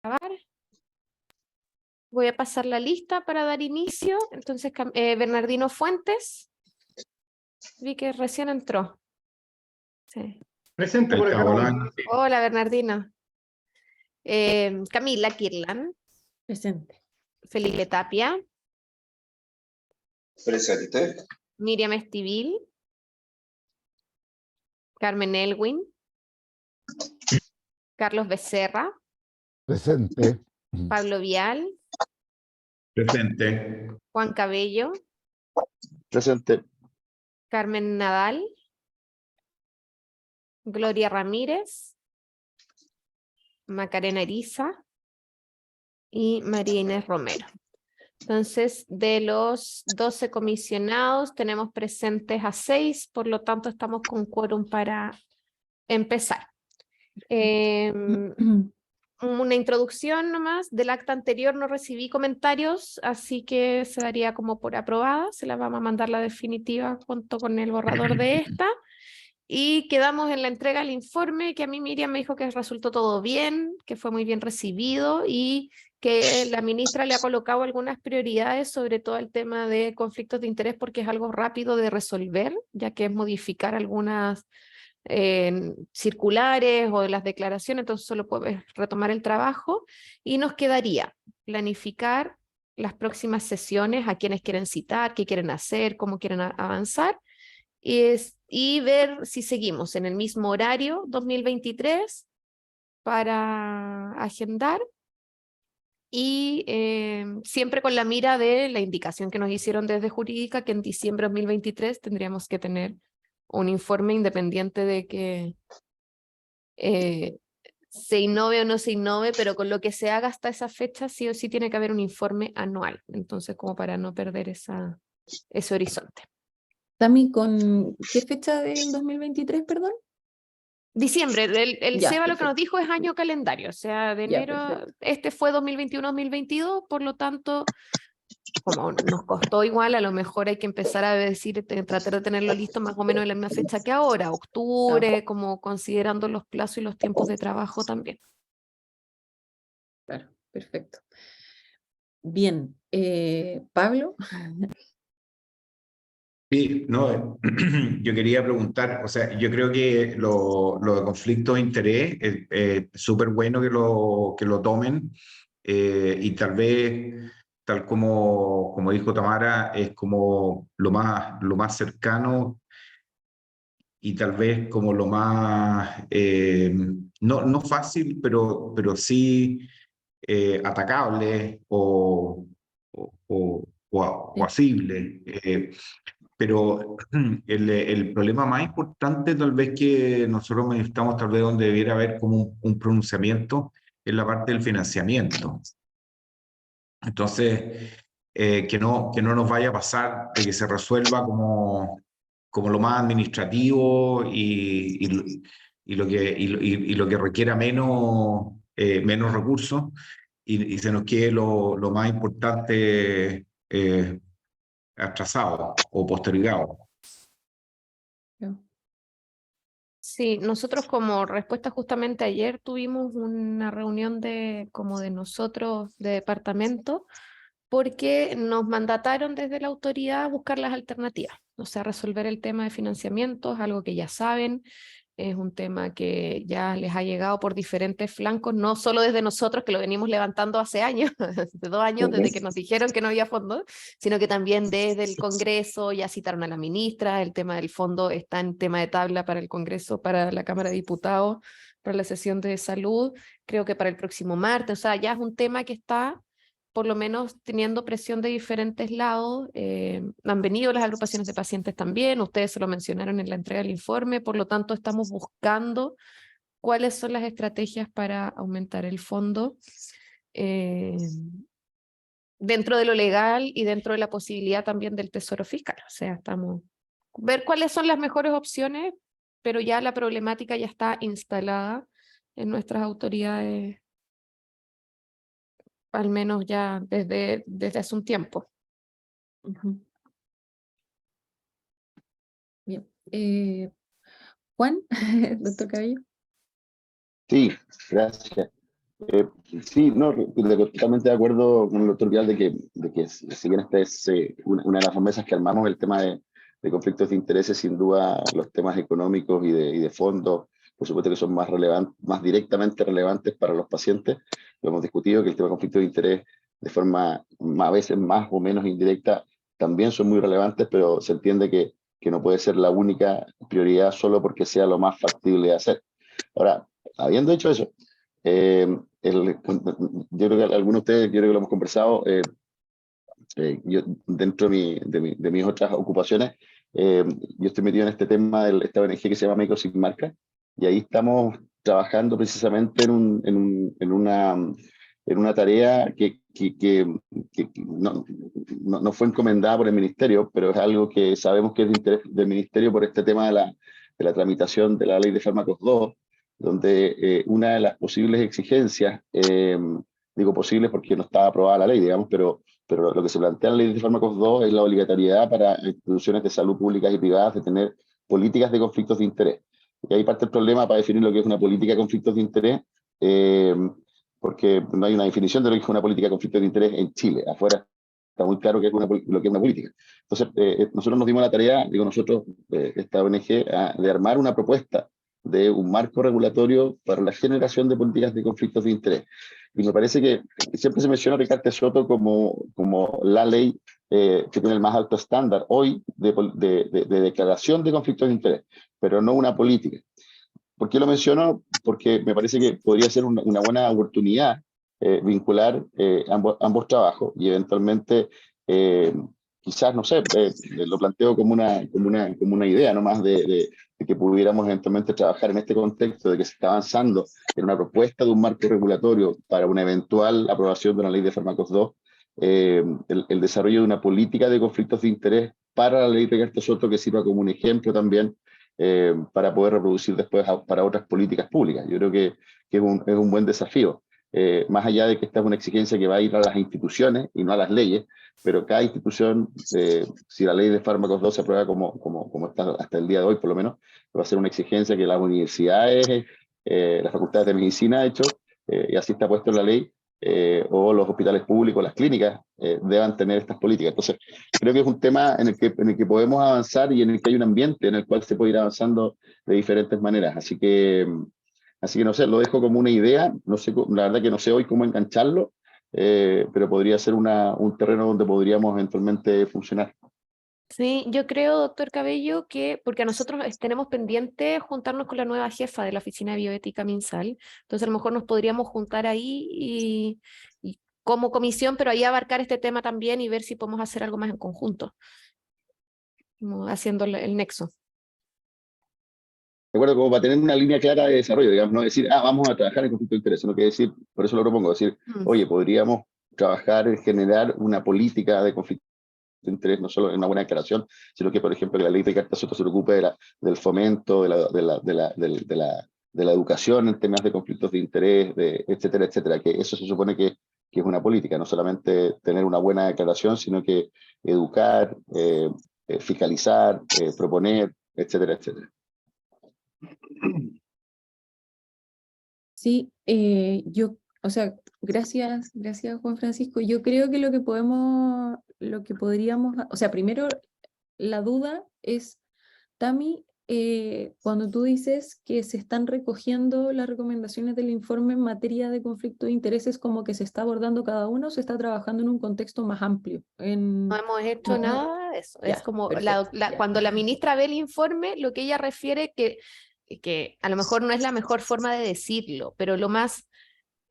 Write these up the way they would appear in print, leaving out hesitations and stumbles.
grabar. Voy a pasar la lista para dar inicio. Entonces, Bernardino Fuentes. Vi que recién entró. Sí. Presente por acá. Hola, Bernardino. Camila Kirlan. Presente. Felipe Tapia. Presente. Miriam Estivil. Carmen Elwin. Carlos Becerra. Presente. Pablo Vial. Presente. Juan Cabello. Presente. Carmen Nadal. Gloria Ramírez. Macarena Eriza. Y María Inés Romero. Entonces, de los 12 comisionados, tenemos presentes a 6, por lo tanto, estamos con quórum para empezar. Una introducción nomás, del acta anterior no recibí comentarios, así que se daría como por aprobada, se la vamos a mandar la definitiva junto con el borrador de esta. Y quedamos en la entrega del informe, que a mí Miriam me dijo que resultó todo bien, que fue muy bien recibido y que la ministra le ha colocado algunas prioridades, sobre todo el tema de conflictos de interés, porque es algo rápido de resolver, ya que es modificar algunas circulares o de las declaraciones, entonces solo puedes retomar el trabajo y nos quedaría planificar las próximas sesiones, a quienes quieren citar, qué quieren hacer, cómo quieren avanzar. Y ver si seguimos en el mismo horario 2023 para agendar y siempre con la mira de la indicación que nos hicieron desde Jurídica, que en diciembre de 2023 tendríamos que tener un informe independiente de que se innove o no se innove, pero con lo que se haga hasta esa fecha sí o sí tiene que haber un informe anual, entonces como para no perder ese horizonte. Tami, ¿con qué fecha del 2023, perdón? Diciembre, el Ya, SEBA lo que nos perfecto. dijo es año calendario, o sea, de Ya, enero, perfecto. este fue 2021-2022, por lo tanto, como nos costó igual, a lo mejor hay que empezar a decir, tratar de tenerlo listo más o menos en la misma fecha que ahora, octubre, como considerando los plazos y los tiempos de trabajo también. Claro, perfecto. Bien, Pablo. Sí, no, yo quería preguntar, o sea, yo creo que lo de conflicto de interés es súper bueno que lo tomen y tal vez, tal como dijo Tamara, es como lo más cercano y tal vez como lo más, no fácil, pero sí atacable o asible. Pero el problema más importante tal vez que nosotros manifestamos, tal vez donde debiera haber como un pronunciamiento, es la parte del financiamiento. Entonces, que no nos vaya a pasar de que se resuelva como lo más administrativo y lo que requiera menos recursos y se nos quede lo más importante atrasado o postergado. Sí, nosotros como respuesta justamente ayer tuvimos una reunión como de nosotros de departamento, porque nos mandataron desde la autoridad a buscar las alternativas, o sea, resolver el tema de financiamiento, es algo que ya saben, es un tema que ya les ha llegado por diferentes flancos, no solo desde nosotros, que lo venimos levantando hace años, hace 2 años, desde que nos dijeron que no había fondo, sino que también desde el Congreso, ya citaron a la ministra, el tema del fondo está en tema de tabla para el Congreso, para la Cámara de Diputados, para la sesión de salud, creo que para el próximo martes, o sea, ya es un tema que está por lo menos teniendo presión de diferentes lados. Han venido las agrupaciones de pacientes también, ustedes se lo mencionaron en la entrega del informe, por lo tanto estamos buscando cuáles son las estrategias para aumentar el fondo dentro de lo legal y dentro de la posibilidad también del Tesoro Fiscal. O sea, estamos ver cuáles son las mejores opciones, pero ya la problemática ya está instalada en nuestras autoridades, al menos ya desde hace un tiempo. Bien. Juan, doctor Cabello. Sí, gracias. Sí, no, totalmente de acuerdo con el doctor Vial de que si bien esta es una de las mesas que armamos, el tema de conflictos de intereses, sin duda los temas económicos y de fondo, por supuesto que son más relevantes, más directamente relevantes para los pacientes. Lo hemos discutido, que el tema de conflictos de interés de forma a veces más o menos indirecta también son muy relevantes, pero se entiende que no puede ser la única prioridad solo porque sea lo más factible de hacer. Ahora, habiendo dicho eso, eh, yo creo que algunos de ustedes, yo creo que lo hemos conversado, yo dentro de mis otras ocupaciones, yo estoy metido en este tema de esta ONG que se llama Médicos Sin Marca, y ahí estamos trabajando precisamente en una tarea que no fue encomendada por el ministerio, pero es algo que sabemos que es de interés del ministerio por este tema de la tramitación de la ley de fármacos 2, donde una de las posibles exigencias, digo posibles porque no estaba aprobada la ley, digamos, pero lo que se plantea en la ley de fármacos 2 es la obligatoriedad para instituciones de salud públicas y privadas de tener políticas de conflictos de interés. Y ahí parte el problema para definir lo que es una política de conflictos de interés, eh, porque no hay una definición de lo que es una política de conflictos de interés en Chile. Afuera está muy claro que es lo que es una política. Entonces, nosotros nos dimos la tarea, digo nosotros, esta ONG, de armar una propuesta de un marco regulatorio para la generación de políticas de conflictos de interés. Y me parece que siempre se menciona a Ricardo Soto como la ley que tiene el más alto estándar hoy de declaración de conflictos de interés, pero no una política. ¿Por qué lo menciono? Porque me parece que podría ser una buena oportunidad vincular ambos trabajos y eventualmente, quizás, no sé, lo planteo como una idea nomás de que pudiéramos eventualmente trabajar en este contexto de que se está avanzando en una propuesta de un marco regulatorio para una eventual aprobación de una ley de fármacos 2, el desarrollo de una política de conflictos de interés para la ley de Ricardo Soto que sirva como un ejemplo también para poder reproducir después para otras políticas públicas. Yo creo que es un buen desafío, más allá de que esta es una exigencia que va a ir a las instituciones y no a las leyes, pero cada institución, si la ley de fármacos 2 se aprueba como está hasta el día de hoy, por lo menos, va a ser una exigencia que las universidades, las facultades de medicina, de hecho, y así está puesto en la ley, o los hospitales públicos, las clínicas, deban tener estas políticas. Entonces, creo que es un tema en el que podemos avanzar y en el que hay un ambiente en el cual se puede ir avanzando de diferentes maneras. Así que no sé, lo dejo como una idea. No sé, la verdad que no sé hoy cómo engancharlo, pero podría ser un terreno donde podríamos eventualmente funcionar. Sí, yo creo, doctor Cabello, que porque a nosotros tenemos pendiente juntarnos con la nueva jefa de la Oficina de Bioética MinSal, entonces a lo mejor nos podríamos juntar ahí y como comisión, pero ahí abarcar este tema también y ver si podemos hacer algo más en conjunto, como haciendo el nexo. De acuerdo, como para tener una línea clara de desarrollo, digamos, no decir, vamos a trabajar en conflicto de interés, sino que decir, por eso lo propongo, decir, oye, podríamos trabajar en generar una política de conflicto de interés, no solo en una buena declaración, sino que, por ejemplo, que la ley de Ricardo Soto se ocupe del fomento, de la educación en temas de conflictos de interés, etcétera, etcétera, que eso se supone que es una política, no solamente tener una buena declaración, sino que educar, fiscalizar, proponer, etcétera, etcétera. Sí, o sea, gracias Juan Francisco. Yo creo que lo que podríamos, o sea, primero la duda es, Tami, cuando tú dices que se están recogiendo las recomendaciones del informe en materia de conflicto de intereses, como que se está abordando cada uno, o se está trabajando en un contexto más amplio. No hemos hecho No. nada de eso. Es Ya, como perfecto, ya. cuando la ministra ve el informe, lo que ella refiere que a lo mejor no es la mejor forma de decirlo, pero lo más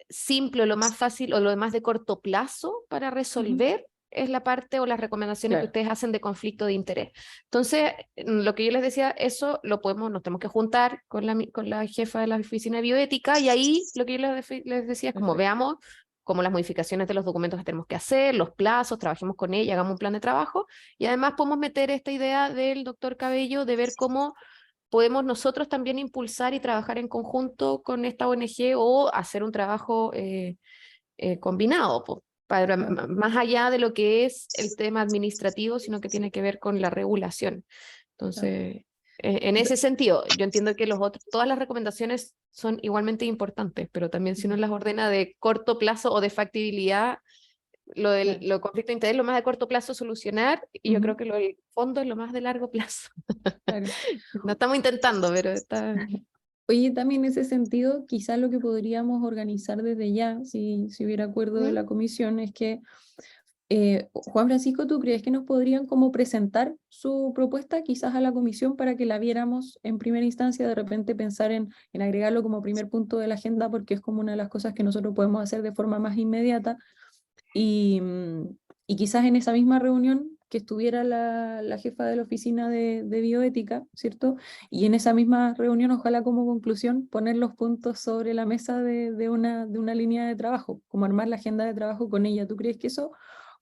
simple, lo más fácil o lo más de corto plazo para resolver es la parte o las recomendaciones que Claro. ustedes hacen de conflicto de interés. Entonces, lo que yo les decía, eso lo podemos, nos tenemos que juntar con la jefa de la oficina de bioética y ahí lo que yo les decía es como Perfecto. veamos como las modificaciones de los documentos que tenemos que hacer, los plazos, trabajemos con ella, hagamos un plan de trabajo y además podemos meter esta idea del doctor Cabello de ver cómo podemos nosotros también impulsar y trabajar en conjunto con esta ONG o hacer un trabajo combinado, para, más allá de lo que es el tema administrativo, sino que tiene que ver con la regulación. Entonces, En ese sentido, yo entiendo que todas las recomendaciones son igualmente importantes, pero también si uno las ordena de corto plazo o de factibilidad, lo del conflicto de interés lo más de corto plazo solucionar, y yo creo que lo del fondo es lo más de largo plazo. Claro. No estamos intentando, pero está... Oye, también en ese sentido, quizás lo que podríamos organizar desde ya, si hubiera acuerdo de la comisión, es que Juan Francisco, ¿tú crees que nos podrían como presentar su propuesta quizás a la comisión para que la viéramos en primera instancia? De repente pensar en agregarlo como primer punto de la agenda, porque es como una de las cosas que nosotros podemos hacer de forma más inmediata, y quizás en esa misma reunión que estuviera la jefa de la oficina de bioética, ¿cierto? Y en esa misma reunión, ojalá como conclusión, poner los puntos sobre la mesa de una línea de trabajo, como armar la agenda de trabajo con ella. ¿Tú crees que eso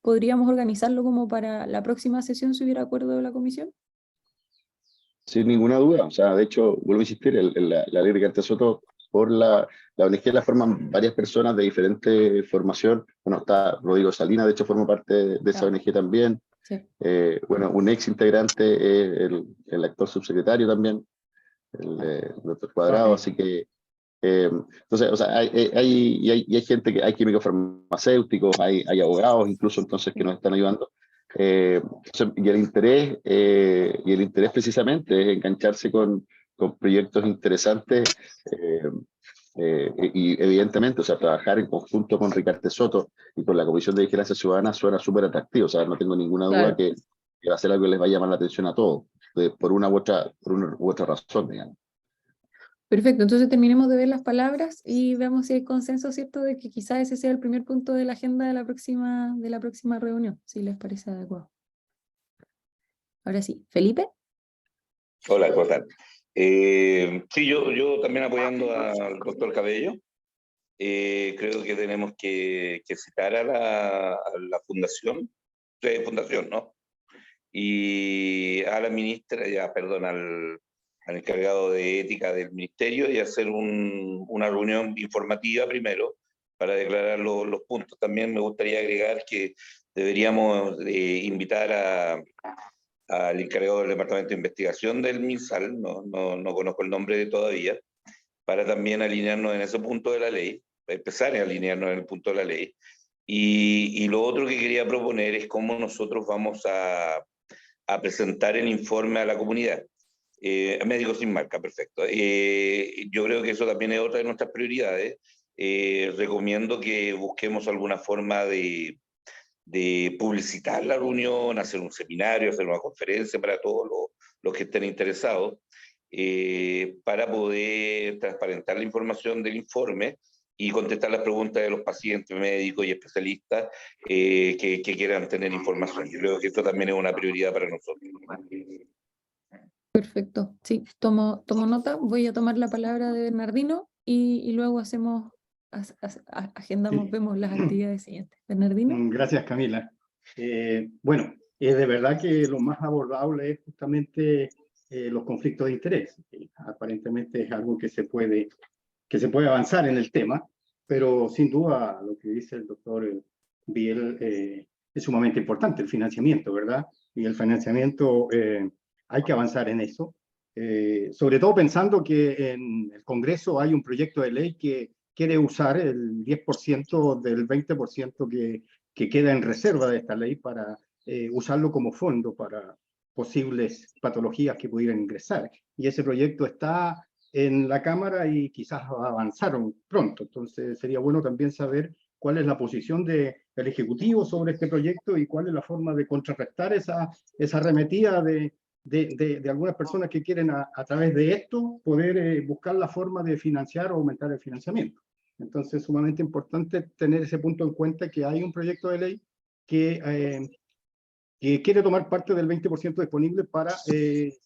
podríamos organizarlo como para la próxima sesión si hubiera acuerdo de la comisión? Sin ninguna duda, o sea, de hecho, vuelvo a insistir, la ley Ricardo Soto, por la ONG la forman varias personas de diferente formación. Bueno, está Rodrigo Salinas, de hecho, forma parte de esa ONG también. Sí. Bueno, un ex integrante es el actual subsecretario también, el doctor Cuadrado, así que, entonces, o sea, hay gente hay químicos farmacéuticos, hay abogados incluso, entonces, que nos están ayudando. Y el interés precisamente es engancharse con proyectos interesantes, y evidentemente, o sea, trabajar en conjunto con Ricardo Soto y con la Comisión de Vigilancia Ciudadana suena súper atractivo. O sea, no tengo ninguna duda Claro. que va a ser algo que les va a llamar la atención a todos, por una u otra razón, digamos. Perfecto, entonces terminemos de ver las palabras y veamos si hay consenso, ¿cierto?, de que quizás ese sea el primer punto de la agenda de la próxima reunión, si les parece adecuado. Ahora sí, Felipe. Hola, ¿cómo están? Sí, yo también apoyando al doctor Cabello. Creo que tenemos que citar a la fundación, ¿no? Y a la ministra, al encargado de ética del ministerio, y hacer una reunión informativa primero para declarar los puntos. También me gustaría agregar que deberíamos invitar al encargado del Departamento de Investigación del MinSal, no conozco el nombre de todavía, para también alinearnos en ese punto de la ley, empezar a alinearnos en el punto de la ley. Y lo otro que quería proponer es cómo nosotros vamos a presentar el informe a la comunidad. Médicos Sin Marca, perfecto. Yo creo que eso también es otra de nuestras prioridades. Recomiendo que busquemos alguna forma de publicitar la reunión, hacer un seminario, hacer una conferencia para todos los que estén interesados, para poder transparentar la información del informe y contestar las preguntas de los pacientes, médicos y especialistas que quieran tener información. Yo creo que esto también es una prioridad para nosotros. Perfecto, sí, tomo nota, voy a tomar la palabra de Bernardino y luego agendamos, Sí. vemos las actividades siguientes. Bernardino. Gracias, Camila. Bueno, es de verdad que lo más abordable es justamente los conflictos de interés. Aparentemente es algo que se puede avanzar en el tema, pero sin duda lo que dice el doctor Biel es sumamente importante, el financiamiento, ¿verdad? Y el financiamiento, hay que avanzar en eso, sobre todo pensando que en el Congreso hay un proyecto de ley que quiere usar el 10% del 20% que queda en reserva de esta ley para usarlo como fondo para posibles patologías que pudieran ingresar. Y ese proyecto está en la Cámara y quizás avanzaron pronto. Entonces sería bueno también saber cuál es la posición del Ejecutivo sobre este proyecto y cuál es la forma de contrarrestar esa arremetida de algunas personas que quieren a través de esto poder buscar la forma de financiar o aumentar el financiamiento. Entonces es sumamente importante tener ese punto en cuenta, que hay un proyecto de ley que quiere tomar parte del 20% disponible para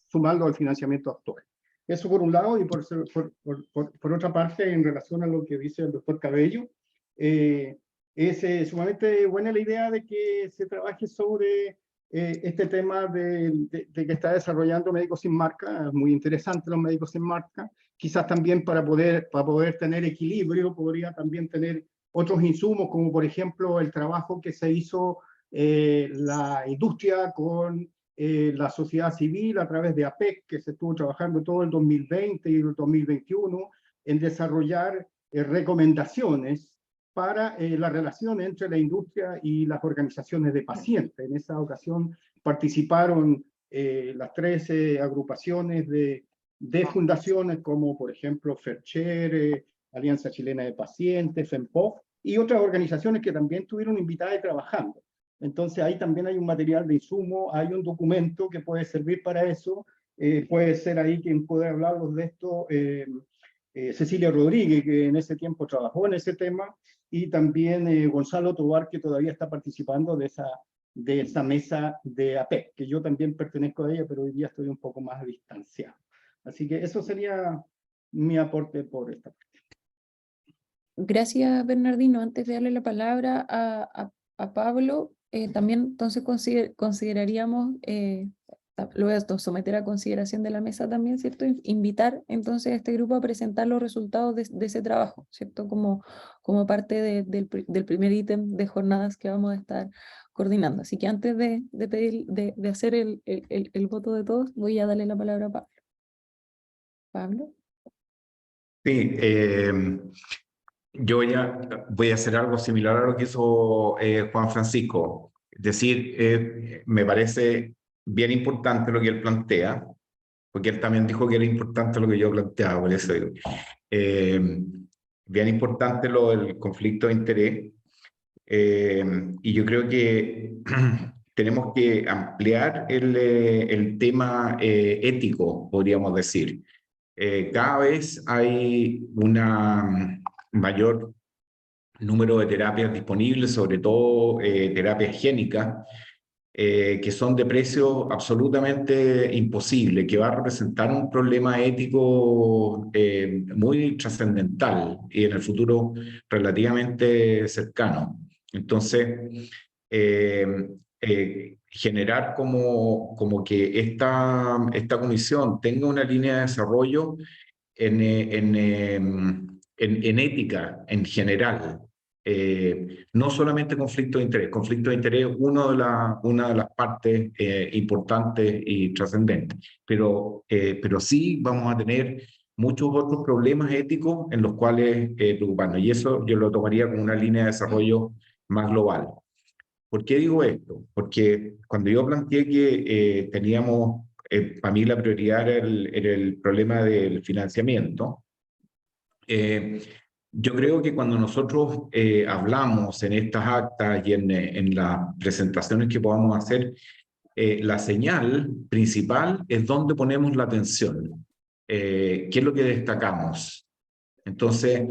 sumarlo al financiamiento actual. Eso por un lado, y por otra parte, en relación a lo que dice el doctor Cabello, es sumamente buena la idea de que se trabaje sobre este tema de que está desarrollando Médicos Sin Marca. Es muy interesante los Médicos Sin Marca. Quizás también para poder tener equilibrio, podría también tener otros insumos, como por ejemplo el trabajo que se hizo la industria con la sociedad civil a través de APEC, que se estuvo trabajando todo el 2020 y el 2021 en desarrollar recomendaciones para la relación entre la industria y las organizaciones de pacientes. En esa ocasión participaron las 13 agrupaciones de fundaciones como, por ejemplo, FERCHER, Alianza Chilena de Pacientes, FEMPOF, y otras organizaciones que también estuvieron invitadas y trabajando. Entonces ahí también hay un material de insumo, hay un documento que puede servir para eso, puede ser ahí quien puede hablarlos de esto, Cecilia Rodríguez, que en ese tiempo trabajó en ese tema, y también Gonzalo Tobar, que todavía está participando de esa mesa de APEC, que yo también pertenezco a ella, pero hoy día estoy un poco más distanciado. Así que eso sería mi aporte por esta parte. Gracias, Bernardino. Antes de darle la palabra a Pablo, también entonces consideraríamos, lo voy a someter a consideración de la mesa también, ¿cierto? Invitar entonces a este grupo a presentar los resultados de ese trabajo, ¿cierto? Como parte del primer ítem de jornadas que vamos a estar coordinando. Así que antes de hacer el voto de todos, voy a darle la palabra a Pablo. Pablo. Sí, yo voy a hacer algo similar a lo que hizo Juan Francisco. Es decir, me parece bien importante lo que él plantea, porque él también dijo que era importante lo que yo planteaba, por eso digo. Bien importante lo del conflicto de interés, y yo creo que tenemos que ampliar el tema ético, podríamos decir. Cada vez hay un mayor número de terapias disponibles, sobre todo terapias génicas, que son de precio absolutamente imposible, que va a representar un problema ético muy trascendental y en el futuro relativamente cercano. Entonces, generar como que esta comisión tenga una línea de desarrollo en ética en general, no solamente conflicto de interés. Conflicto de interés es una de las partes importantes y trascendentes, pero sí vamos a tener muchos otros problemas éticos en los cuales preocuparnos, y eso yo lo tomaría como una línea de desarrollo más global. ¿Por qué digo esto? Porque cuando yo planteé que teníamos, para mí la prioridad era el problema del financiamiento, yo creo que cuando nosotros hablamos en estas actas y en las presentaciones que podamos hacer, la señal principal es dónde ponemos la atención, qué es lo que destacamos. Entonces,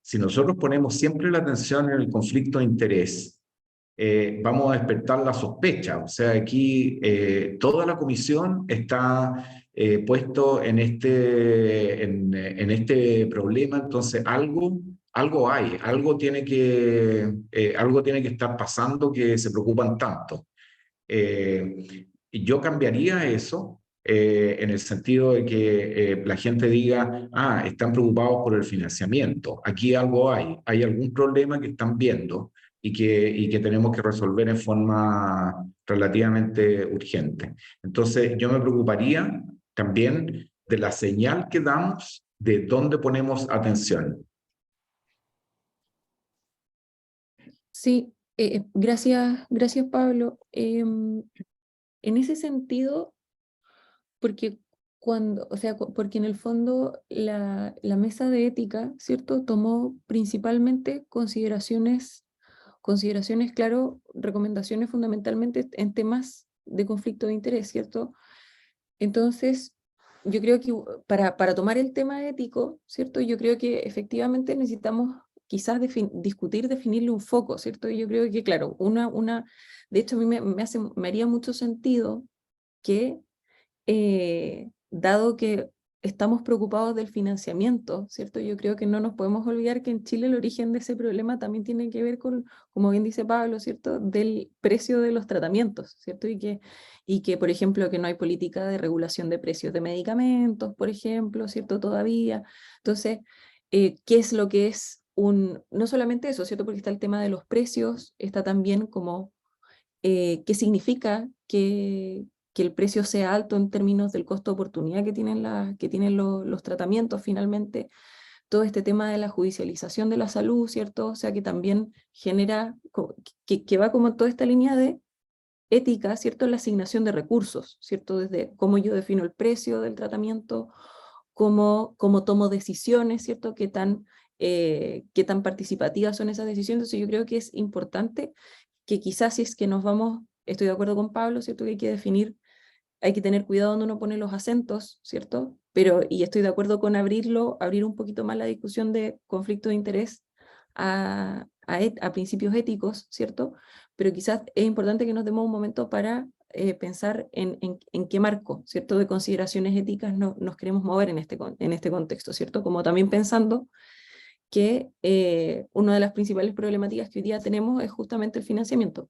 si nosotros ponemos siempre la atención en el conflicto de interés, vamos a despertar la sospecha. O sea, aquí toda la comisión está puesto en este problema, entonces algo hay, algo tiene que estar pasando que se preocupan tanto. Y yo cambiaría eso en el sentido de que la gente diga, están preocupados por el financiamiento, aquí algo hay algún problema que están viendo y que tenemos que resolver en forma relativamente urgente. Entonces, yo me preocuparía también de la señal que damos de dónde ponemos atención. Sí, gracias Pablo. En ese sentido, porque porque en el fondo la mesa de ética, ¿cierto? Tomó principalmente consideraciones, claro, recomendaciones fundamentalmente en temas de conflicto de interés, ¿cierto? Entonces, yo creo que para tomar el tema ético, ¿cierto? Yo creo que efectivamente necesitamos quizás definirle un foco, ¿cierto? Y yo creo que, claro, de hecho a mí me haría mucho sentido que, dado que estamos preocupados del financiamiento, ¿cierto? Yo creo que no nos podemos olvidar que en Chile el origen de ese problema también tiene que ver con, como bien dice Pablo, ¿cierto? Del precio de los tratamientos, ¿cierto? Y que, por ejemplo, que no hay política de regulación de precios de medicamentos, por ejemplo, ¿cierto? Todavía. Entonces, ¿qué es lo que es no solamente eso, ¿cierto? Porque está el tema de los precios, está también como, ¿qué significa que que el precio sea alto en términos del costo de oportunidad que tienen, los tratamientos finalmente, todo este tema de la judicialización de la salud, ¿cierto? O sea, que también genera, que va como en toda esta línea de ética, ¿cierto? La asignación de recursos, ¿cierto? Desde cómo yo defino el precio del tratamiento, cómo tomo decisiones, ¿cierto? Qué tan participativas son esas decisiones. Entonces yo creo que es importante que quizás si es que nos vamos, estoy de acuerdo con Pablo, ¿cierto? Que hay que definir, hay que tener cuidado donde uno pone los acentos, ¿cierto? Y estoy de acuerdo con abrir un poquito más la discusión de conflicto de interés a principios éticos, ¿cierto? Pero quizás es importante que nos demos un momento para pensar en qué marco, ¿cierto? De consideraciones éticas nos queremos mover en este contexto, ¿cierto? Como también pensando que una de las principales problemáticas que hoy día tenemos es justamente el financiamiento.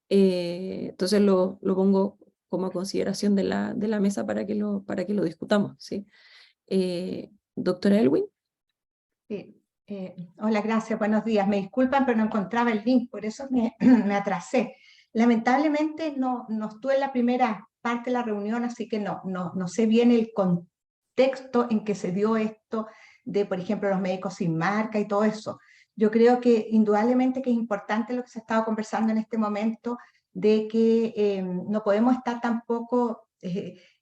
Entonces lo pongo como consideración de la mesa para que lo discutamos, ¿sí? Doctora Elwin. Sí. Hola, gracias, buenos días. Me disculpan, pero no encontraba el link, por eso me atrasé. Lamentablemente no estuve en la primera parte de la reunión, así que no sé bien el contexto en que se dio esto de, por ejemplo, los médicos sin marca y todo eso. Yo creo que indudablemente que es importante lo que se ha estado conversando en este momento, de que no podemos estar tampoco,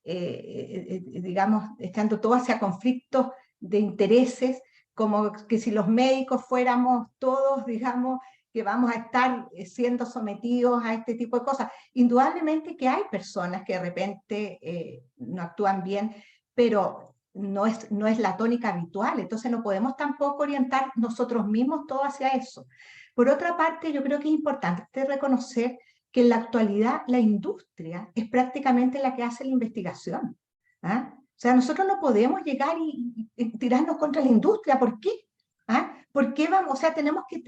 digamos, estando todo hacia conflictos de intereses, como que si los médicos fuéramos todos, digamos, que vamos a estar siendo sometidos a este tipo de cosas. Indudablemente que hay personas que de repente no actúan bien, pero no es la tónica habitual, entonces no podemos tampoco orientar nosotros mismos todo hacia eso. Por otra parte, yo creo que es importante reconocer que en la actualidad la industria es prácticamente la que hace la investigación. ¿Ah? O sea, nosotros no podemos llegar y tirarnos contra la industria. ¿Por qué? ¿Ah? ¿Por qué vamos? O sea, tenemos que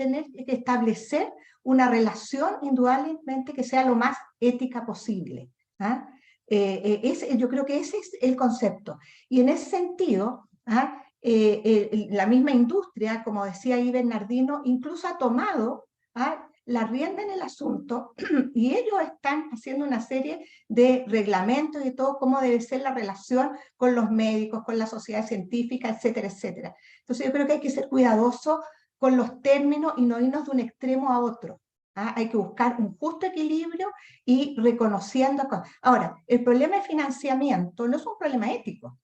establecer una relación indudablemente que sea lo más ética posible. ¿Ah? Yo creo que ese es el concepto. Y en ese sentido, ¿ah? La misma industria, como decía ahí Bernardino, incluso ha tomado, ¿ah? la rienda en el asunto y ellos están haciendo una serie de reglamentos y de todo cómo debe ser la relación con los médicos, con la sociedad científica, etcétera, etcétera. Entonces yo creo que hay que ser cuidadosos con los términos y no irnos de un extremo a otro. ¿Ah? Hay que buscar un justo equilibrio y reconociendo. Ahora, el problema de financiamiento no es un problema ético,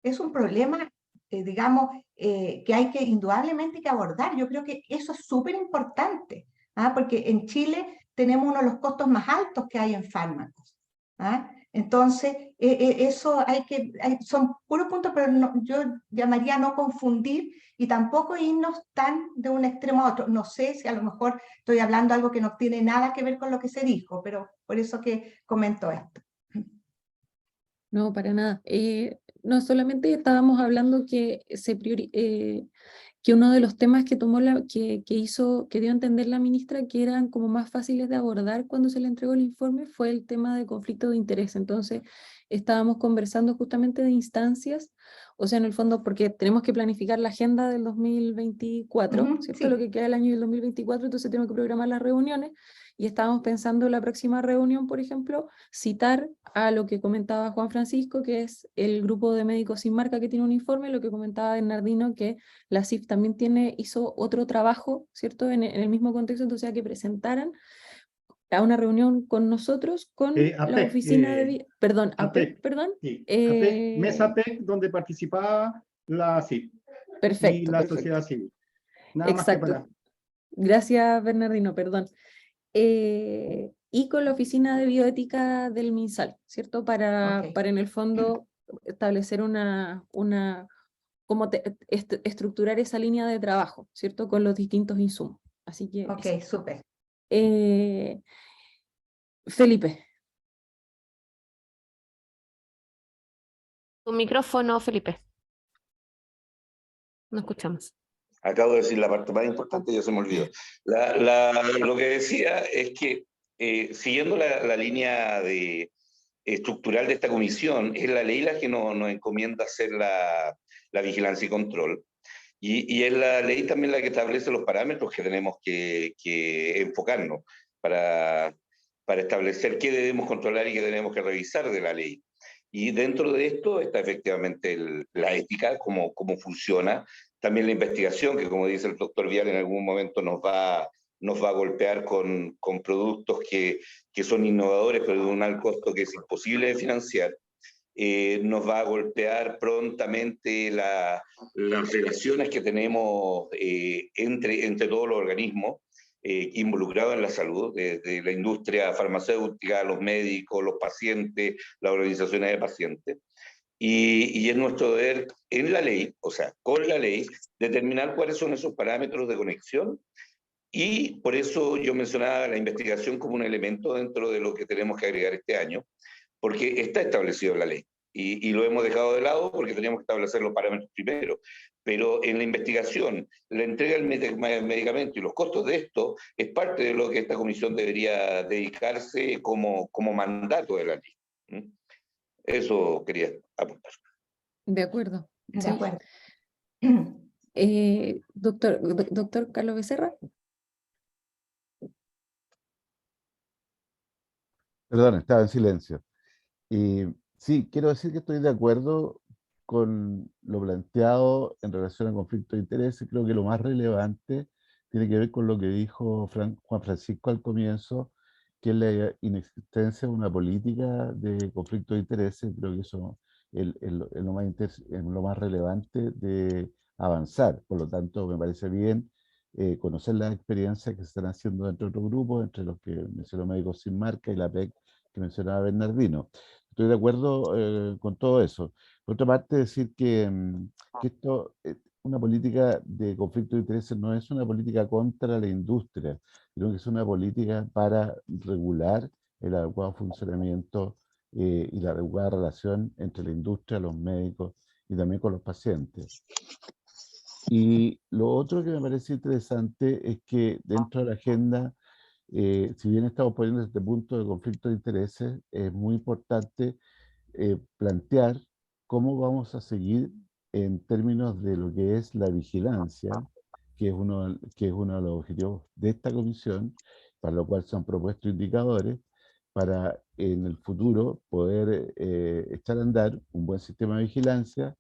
es un problema, digamos, que hay que indudablemente que abordar. Yo creo que eso es súper importante. ¿Ah? Porque en Chile tenemos uno de los costos más altos que hay en fármacos. ¿Ah? Entonces, eso son puros puntos, pero yo llamaría no confundir y tampoco irnos tan de un extremo a otro. No sé si a lo mejor estoy hablando algo que no tiene nada que ver con lo que se dijo, pero por eso que comento esto. No, para nada. No, solamente estábamos hablando que que uno de los temas que tomó que dio a entender la ministra que eran como más fáciles de abordar cuando se le entregó el informe fue el tema de conflicto de interés. Entonces, estábamos conversando justamente de instancias, o sea, en el fondo, porque tenemos que planificar la agenda del 2024, ¿cierto? Sí. Lo que queda del año del 2024, entonces tenemos que programar las reuniones y estábamos pensando en la próxima reunión, por ejemplo, citar a lo que comentaba Juan Francisco, que es el grupo de médicos sin marca que tiene un informe, lo que comentaba Bernardino, que la CIF también hizo otro trabajo, ¿cierto? En el mismo contexto, entonces a que presentaran a una reunión con nosotros, con la oficina de... Perdón, APEC, perdón. Sí, APEC, Mesa APEC, donde participaba la CIP y Perfecto, la perfecto. sociedad civil. Nada Exacto. más que para... Gracias, Bernardino, perdón. Y con la oficina de bioética del MinSal, ¿cierto? Para en el fondo establecer cómo estructurar esa línea de trabajo, ¿cierto? Con los distintos insumos. Así que... Ok, súper. Felipe. Tu micrófono, Felipe. No escuchamos. Acabo de decir la parte más importante y ya se me olvidó. Lo que decía es que, siguiendo la línea estructural de esta comisión, es la ley la que nos encomienda hacer la vigilancia y control. Y es la ley también la que establece los parámetros que tenemos que enfocarnos para para establecer qué debemos controlar y qué tenemos que revisar de la ley. Y dentro de esto está efectivamente la ética, cómo funciona, también la investigación, que como dice el doctor Vial, en algún momento nos va a golpear con productos que son innovadores, pero de un alto costo que es imposible de financiar. Nos va a golpear prontamente las relaciones que tenemos entre todos los organismos involucrados en la salud, desde la industria farmacéutica, los médicos, los pacientes, las organizaciones de pacientes. Y es nuestro deber en la ley, o sea, con la ley, determinar cuáles son esos parámetros de conexión. Y por eso yo mencionaba la investigación como un elemento dentro de lo que tenemos que agregar este año, porque está establecido en la ley y lo hemos dejado de lado porque teníamos que establecer los parámetros primero. Pero en la investigación, la entrega del medicamento y los costos de esto es parte de lo que esta comisión debería dedicarse como mandato de la ley. Eso quería apuntar. De acuerdo. De Sí. acuerdo. Doctor Carlos Becerra. Perdón, estaba en silencio. Y sí, quiero decir que estoy de acuerdo con lo planteado en relación al conflicto de intereses. Creo que lo más relevante tiene que ver con lo que dijo Juan Francisco al comienzo, que es la inexistencia de una política de conflicto de intereses. Creo que eso es lo más relevante de avanzar. Por lo tanto, me parece bien conocer las experiencias que se están haciendo dentro de otros grupos, entre los que mencionó Médicos Sin Marca y la PEC que mencionaba Bernardino. Estoy de acuerdo con todo eso. Por otra parte, decir que esto, una política de conflicto de intereses no es una política contra la industria, sino que es una política para regular el adecuado funcionamiento y la adecuada relación entre la industria, los médicos y también con los pacientes. Y lo otro que me parece interesante es que dentro de la agenda, si bien estamos poniendo este punto de conflicto de intereses, es muy importante plantear cómo vamos a seguir en términos de lo que es la vigilancia, que es uno de los objetivos de esta comisión, para lo cual se han propuesto indicadores, para en el futuro poder echar a andar un buen sistema de vigilancia,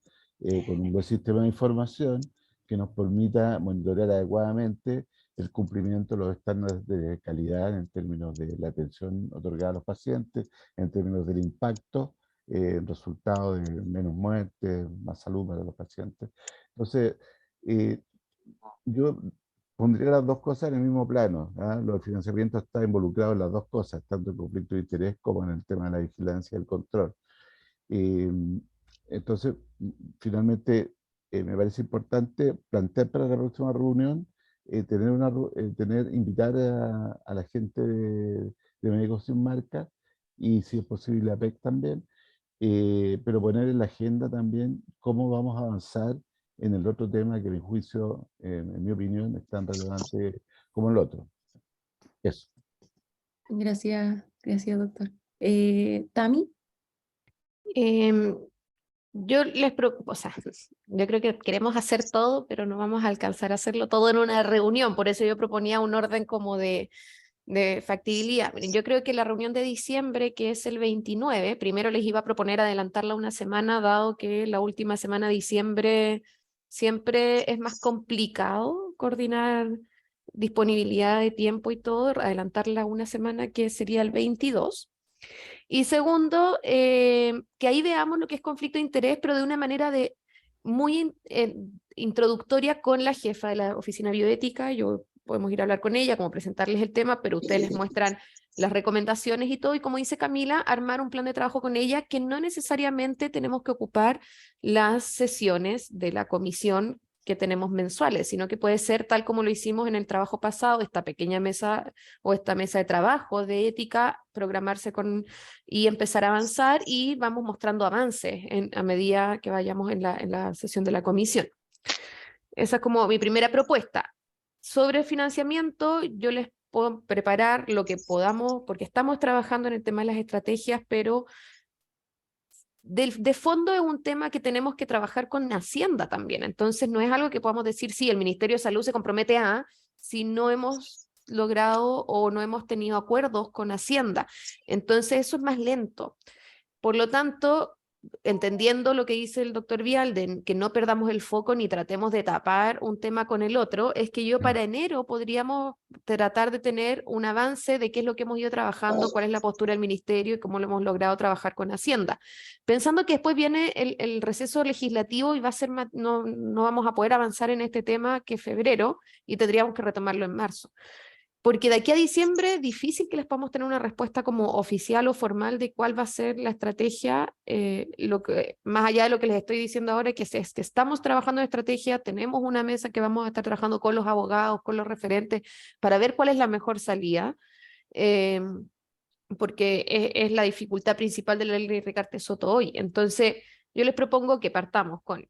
con un buen sistema de información, que nos permita monitorear adecuadamente el cumplimiento de los estándares de calidad en términos de la atención otorgada a los pacientes, en términos del impacto, resultado de menos muertes, más salud para los pacientes. Entonces, yo pondría las dos cosas en el mismo plano. Los financiamientos están involucrados en las dos cosas, tanto en conflicto de interés como en el tema de la vigilancia y el control. Entonces, finalmente, me parece importante plantear para la próxima reunión invitar a la gente de Médicos Sin Marca y, si es posible, a PEC también, pero poner en la agenda también cómo vamos a avanzar en el otro tema que, a mi juicio, en mi opinión, es tan relevante como el otro. Eso. Gracias, doctor. Tami. Yo les preocupo, o sea, yo creo que queremos hacer todo, pero no vamos a alcanzar a hacerlo todo en una reunión, por eso yo proponía un orden como de factibilidad. Miren, yo creo que la reunión de diciembre, que es el 29, primero les iba a proponer adelantarla una semana, dado que la última semana de diciembre siempre es más complicado coordinar disponibilidad de tiempo y todo, adelantarla una semana, que sería el 22. Y segundo, que ahí veamos lo que es conflicto de interés, pero de una manera muy introductoria con la jefa de la oficina bioética. Podemos ir a hablar con ella, como presentarles el tema, pero ustedes les muestran las recomendaciones y todo, y como dice Camila, armar un plan de trabajo con ella, que no necesariamente tenemos que ocupar las sesiones de la comisión que tenemos mensuales, sino que puede ser tal como lo hicimos en el trabajo pasado, esta pequeña mesa o esta mesa de trabajo de ética, programarse y empezar a avanzar, y vamos mostrando avances a medida que vayamos en la sesión de la comisión. Esa es como mi primera propuesta. Sobre financiamiento, yo les puedo preparar lo que podamos, porque estamos trabajando en el tema de las estrategias, pero de fondo es un tema que tenemos que trabajar con Hacienda también. Entonces no es algo que podamos decir, sí, el Ministerio de Salud se compromete si no hemos logrado o no hemos tenido acuerdos con Hacienda. Entonces eso es más lento. Por lo tanto, entendiendo lo que dice el doctor Vial, de que no perdamos el foco ni tratemos de tapar un tema con el otro, es que yo para enero podríamos tratar de tener un avance de qué es lo que hemos ido trabajando, cuál es la postura del ministerio y cómo lo hemos logrado trabajar con Hacienda. Pensando que después viene el receso legislativo y va a ser no vamos a poder avanzar en este tema que febrero y tendríamos que retomarlo en marzo. Porque de aquí a diciembre es difícil que les podamos tener una respuesta como oficial o formal de cuál va a ser la estrategia, más allá de lo que les estoy diciendo ahora, que es que estamos trabajando en estrategia, tenemos una mesa que vamos a estar trabajando con los abogados, con los referentes, para ver cuál es la mejor salida, porque es la dificultad principal de la ley Ricardo Soto hoy. Entonces, yo les propongo que partamos con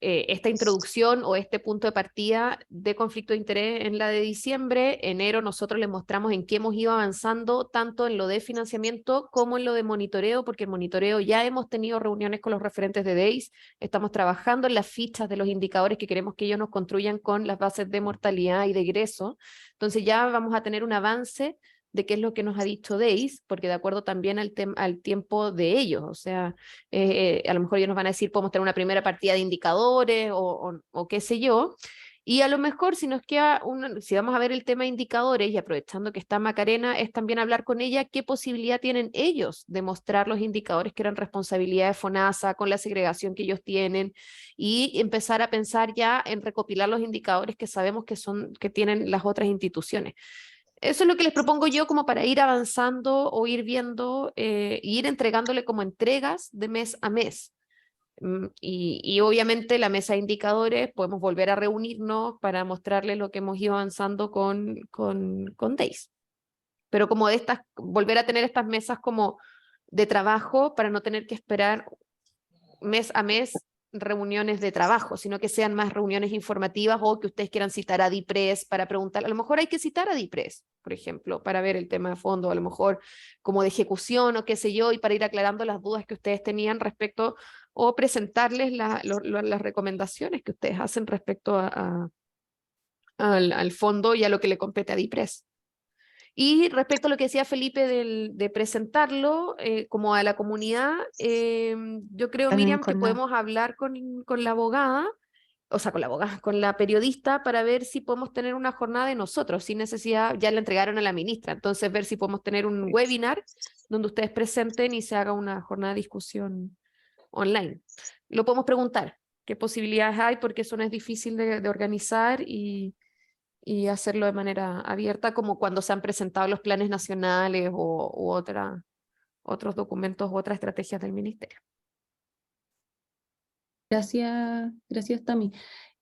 esta introducción o este punto de partida de conflicto de interés en la de diciembre. Enero nosotros les mostramos en qué hemos ido avanzando, tanto en lo de financiamiento como en lo de monitoreo, porque el monitoreo ya hemos tenido reuniones con los referentes de DEIS, estamos trabajando en las fichas de los indicadores que queremos que ellos nos construyan con las bases de mortalidad y de egreso. Entonces ya vamos a tener un avance de qué es lo que nos ha dicho DEIS, porque de acuerdo también al tiempo de ellos, o sea, a lo mejor ellos nos van a decir, podemos tener una primera partida de indicadores o qué sé yo, y a lo mejor si nos queda, si vamos a ver el tema de indicadores, y aprovechando que está Macarena, es también hablar con ella qué posibilidad tienen ellos de mostrar los indicadores que eran responsabilidad de FONASA, con la segregación que ellos tienen, y empezar a pensar ya en recopilar los indicadores que sabemos que tienen las otras instituciones. Eso es lo que les propongo yo como para ir avanzando o ir viendo, ir entregándole como entregas de mes a mes. Y obviamente la mesa de indicadores podemos volver a reunirnos para mostrarles lo que hemos ido avanzando con DEIS. Pero como de estas, volver a tener estas mesas como de trabajo para no tener que esperar mes a mes reuniones de trabajo, sino que sean más reuniones informativas o que ustedes quieran citar a DIPRES para preguntar. A lo mejor hay que citar a DIPRES, por ejemplo, para ver el tema de fondo, a lo mejor como de ejecución o qué sé yo, y para ir aclarando las dudas que ustedes tenían respecto o presentarles las recomendaciones que ustedes hacen respecto al fondo y a lo que le compete a DIPRES. Y respecto a lo que decía Felipe de presentarlo como a la comunidad, yo creo, También Miriam, que podemos hablar con la abogada, o sea, con la periodista para ver si podemos tener una jornada de nosotros, sin necesidad, ya le entregaron a la ministra, entonces ver si podemos tener un webinar donde ustedes presenten y se haga una jornada de discusión online. Lo podemos preguntar, qué posibilidades hay, porque eso no es difícil de organizar y hacerlo de manera abierta, como cuando se han presentado los planes nacionales u otros documentos u otras estrategias del ministerio. Gracias, Tami.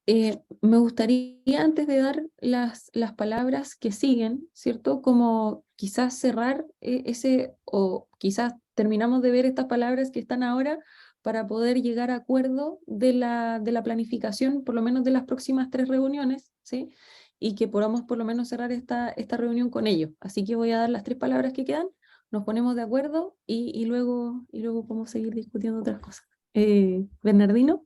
Me gustaría, antes de dar las palabras que siguen, ¿cierto? Como quizás cerrar o quizás terminamos de ver estas palabras que están ahora para poder llegar a acuerdo de la planificación, por lo menos de las próximas 3 reuniones, ¿sí? Y que podamos por lo menos cerrar esta reunión con ellos. Así que voy a dar las 3 palabras que quedan, nos ponemos de acuerdo y luego podemos seguir discutiendo otras cosas. Bernardino.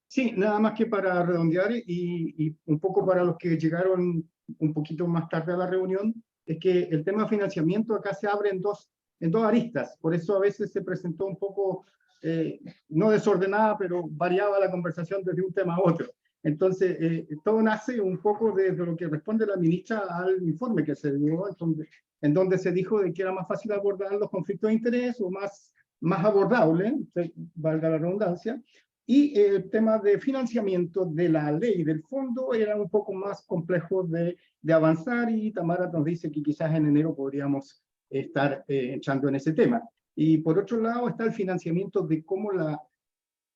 Sí, nada más que para redondear y un poco para los que llegaron un poquito más tarde a la reunión, es que el tema de financiamiento acá se abre en dos aristas, por eso a veces se presentó un poco, no desordenada, pero variaba la conversación desde un tema a otro. Entonces, todo nace un poco de lo que responde la ministra al informe que se dio, en donde se dijo de que era más fácil abordar los conflictos de interés o más abordable, valga la redundancia, y el tema de financiamiento de la ley del fondo era un poco más complejo de avanzar, y Tamara nos dice que quizás en enero podríamos estar echando en ese tema. Y por otro lado está el financiamiento de cómo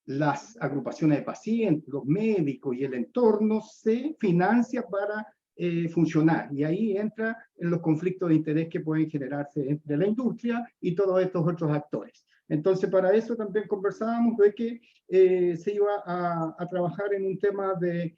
las agrupaciones de pacientes, los médicos y el entorno se financia para funcionar. Y ahí entra en los conflictos de interés que pueden generarse entre la industria y todos estos otros actores. Entonces, para eso también conversábamos de que se iba a trabajar en un tema de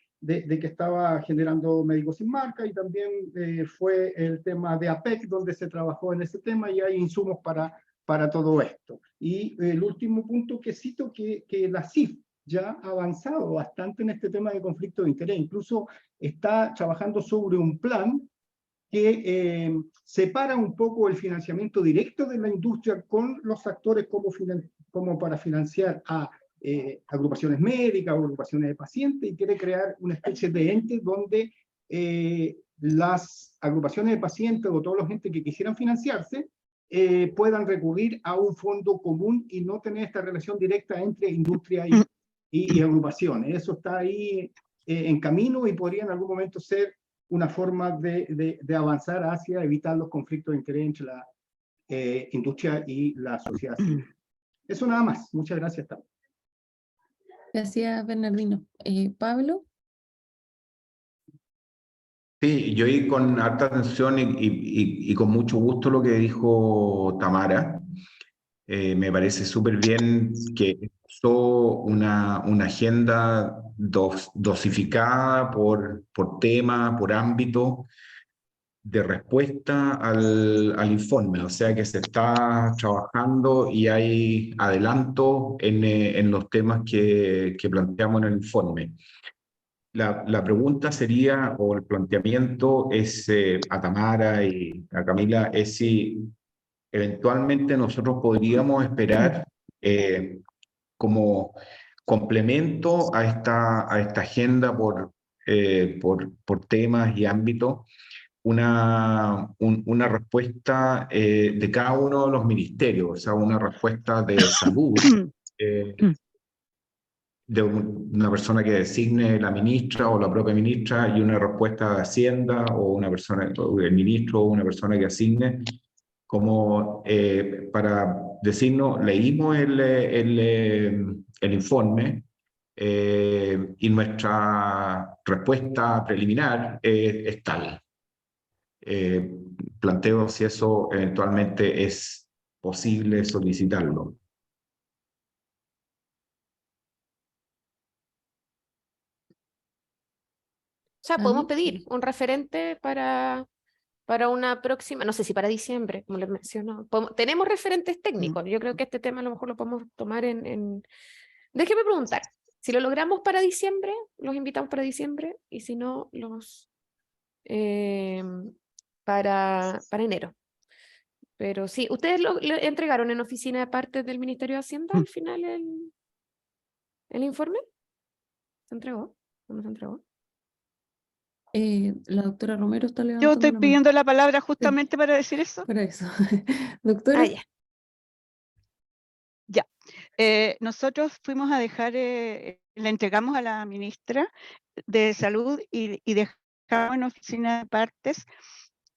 que estaba generando Médicos Sin Marca, y también fue el tema de APEC, donde se trabajó en ese tema, y hay insumos para todo esto. Y el último punto que cito, que la CIF ya ha avanzado bastante en este tema de conflicto de interés. Incluso está trabajando sobre un plan que separa un poco el financiamiento directo de la industria con los actores como para financiar a agrupaciones médicas o agrupaciones de pacientes, y quiere crear una especie de ente donde las agrupaciones de pacientes o toda la gente que quisieran financiarse puedan recurrir a un fondo común y no tener esta relación directa entre industria y agrupaciones. Eso está ahí en camino y podría en algún momento ser una forma de avanzar hacia evitar los conflictos de interés entre la industria y la sociedad civil. Eso nada más. Muchas gracias, Tami. Gracias, Bernardino. Pablo. Sí, yo oí con harta atención y con mucho gusto lo que dijo Tamara. Me parece súper bien que usó una agenda dosificada por tema, por ámbito de respuesta al informe. O sea que se está trabajando y hay adelanto en los temas que planteamos en el informe. La pregunta sería, o el planteamiento es a Tamara y a Camila, es si eventualmente nosotros podríamos esperar como complemento a esta agenda por temas y ámbitos, una respuesta de cada uno de los ministerios, o sea, una respuesta de salud, de una persona que designe la ministra o la propia ministra, y una respuesta de Hacienda o una persona, o el ministro o una persona que asigne, como para decirnos, leímos el informe y nuestra respuesta preliminar es tal. Planteo si eso eventualmente es posible solicitarlo. O sea, podemos Tami, pedir un referente para una próxima, no sé si para diciembre, como les menciono. Tenemos referentes técnicos, yo creo que este tema a lo mejor lo podemos tomar Déjeme preguntar, si lo logramos para diciembre, los invitamos para diciembre, y si no, para enero. Pero sí, ¿ustedes le entregaron en oficina de partes del Ministerio de Hacienda al final el informe? ¿Se entregó? ¿O no se entregó? La doctora Romero está Yo levantando estoy la mano. pidiendo la palabra justamente para decir eso. Para eso. Doctora. Ya. Ya. Nosotros fuimos a dejar, le entregamos a la ministra de Salud y dejamos en oficina de partes,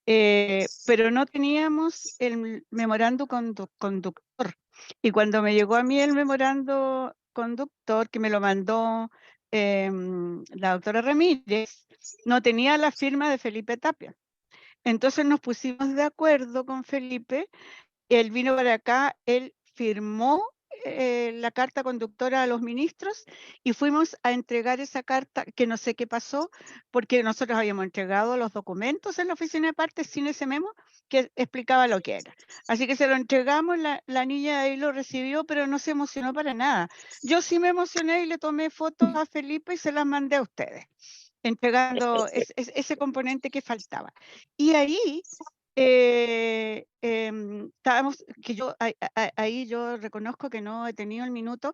pero no teníamos el memorando conductor. Y cuando me llegó a mí el memorando conductor, que me lo mandó la doctora Ramírez, no tenía la firma de Felipe Tapia. Entonces nos pusimos de acuerdo con Felipe, él vino para acá, él firmó la carta conductora a los ministros y fuimos a entregar esa carta, que no sé qué pasó, porque nosotros habíamos entregado los documentos en la oficina de partes sin ese memo que explicaba lo que era. Así que se lo entregamos, la niña ahí lo recibió, pero no se emocionó para nada. Yo sí me emocioné y le tomé fotos a Felipe y se las mandé a ustedes, entregando ese componente que faltaba. Y ahí estábamos, que yo ahí yo reconozco que no he tenido el minuto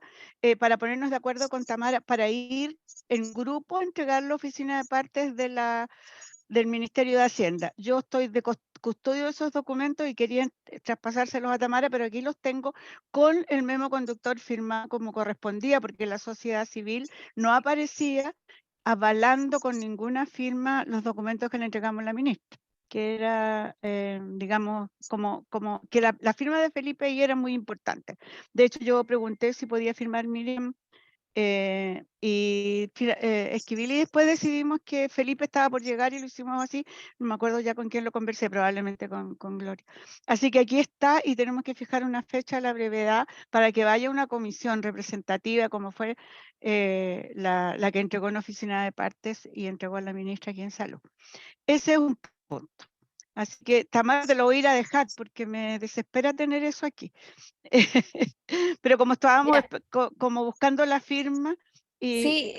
para ponernos de acuerdo con Tamara para ir en grupo a entregar la oficina de partes del Ministerio de Hacienda. Yo estoy de custodio de esos documentos y quería traspasárselos a Tamara, pero aquí los tengo con el memo conductor firmado como correspondía, porque la sociedad civil no aparecía avalando con ninguna firma los documentos que le entregamos a la ministra, que era, digamos, como que la firma de Felipe ahí era muy importante. De hecho, yo pregunté si podía firmar Miriam y escribí, y después decidimos que Felipe estaba por llegar y lo hicimos así. No me acuerdo ya con quién lo conversé, probablemente con Gloria. Así que aquí está y tenemos que fijar una fecha a la brevedad para que vaya una comisión representativa, como fue la que entregó en oficina de partes y entregó a la ministra aquí en Salud. Ese es un punto. Así que Tamara te lo voy a ir a dejar porque me desespera tener eso aquí. Pero como estábamos Ya. como buscando la firma, y Sí,